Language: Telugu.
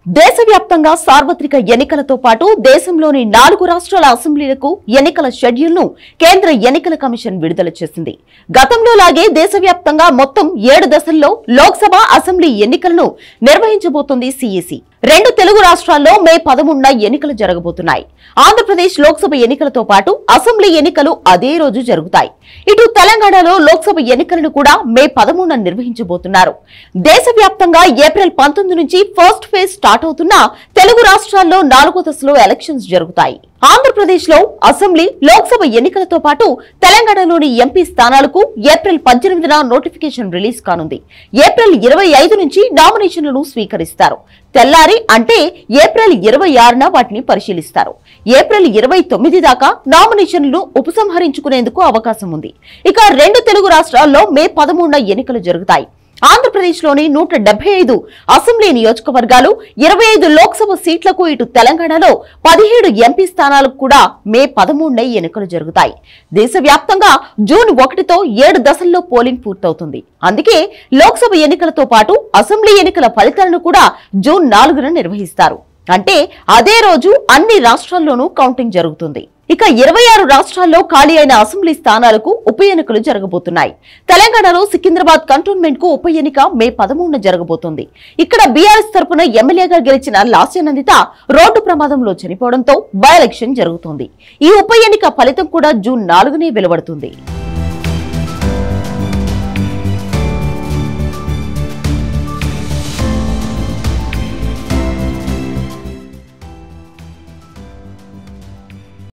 దేశవ్యాప్తంగా సార్వత్రిక ఎన్నికలతో పాటు దేశంలోని 4 రాష్ట్రాల అసెంబ్లీలకు ఎన్నికల షెడ్యూల్ను కేంద్ర ఎన్నికల కమిషన్ విడుదల చేసింది. గతంలో లాగే దేశవ్యాప్తంగా మొత్తం 7 దశల్లో లోక్సభ, అసెంబ్లీ ఎన్నికలను నిర్వహించబోతోంది సిఇసి. 2 తెలుగు రాష్ట్రాల్లో మే 13న ఎన్నికలు జరగబోతున్నాయి. ఆంధ్రప్రదేశ్ లోక్సభ ఎన్నికలతో పాటు అసెంబ్లీ ఎన్నికలు అదే రోజు జరుగుతాయి. ఇటు తెలంగాణలో లోక్సభ ఎన్నికలను కూడా మే 13న నిర్వహించబోతున్నారు. దేశవ్యాప్తంగా ఏప్రిల్ 19 నుంచి ఫస్ట్ ఫేజ్ స్టార్ట్ అవుతున్న తెలుగు రాష్ట్రాల్లో 4వ దశలో ఎలక్షన్స్ జరుగుతాయి. ఆంధ్రప్రదేశ్ లో అసెంబ్లీ, లోక్సభ ఎన్నికలతో పాటు తెలంగాణలోని ఎంపీ స్థానాలకు ఏప్రిల్ 18న నోటిఫికేషన్ రిలీజ్ కానుంది. ఏప్రిల్ 25 నుంచి నామినేషన్లను స్వీకరిస్తారు. తెల్లారి అంటే ఏప్రిల్ 26న వాటిని పరిశీలిస్తారు. ఏప్రిల్ 29 దాకా నామినేషన్లను ఉపసంహరించుకునేందుకు అవకాశం ఉంది. ఇక 2 తెలుగు రాష్ట్రాల్లో మే 13న ఎన్నికలు జరుగుతాయి. ఆంధ్రప్రదేశ్లోని 175 అసెంబ్లీ నియోజకవర్గాలు, 25 లోక్సభ సీట్లకు, ఇటు తెలంగాణలో 17 ఎంపీ స్థానాలకు కూడా మే 13న ఎన్నికలు జరుగుతాయి. దేశవ్యాప్తంగా జూన్ 1తో 7 దశల్లో పోలింగ్ పూర్తవుతుంది. అందుకే లోక్సభ ఎన్నికలతో పాటు అసెంబ్లీ ఎన్నికల ఫలితాలను కూడా జూన్ 4న నిర్వహిస్తారు. అంటే అదే రోజు అన్ని రాష్ట్రాల్లోనూ కౌంటింగ్ జరుగుతుంది. ఇక 26 రాష్ట్రాల్లో ఖాళీ అయిన అసెంబ్లీ స్థానాలకు ఉప ఎన్నికలు జరగబోతున్నాయి. తెలంగాణలో సికింద్రాబాద్ కంటోన్మెంట్ కు ఉప ఎన్నిక మే 13న జరగబోతోంది. ఇక్కడ బీఆర్ఎస్ తరపున ఎమ్మెల్యేగా గెలిచిన లాస్యనందిత రోడ్డు ప్రమాదంలో చనిపోవడంతో బై ఎలక్షన్ జరుగుతోంది. ఈ ఉప ఎన్నిక ఫలితం కూడా జూన్ 4నే వెలువడుతుంది.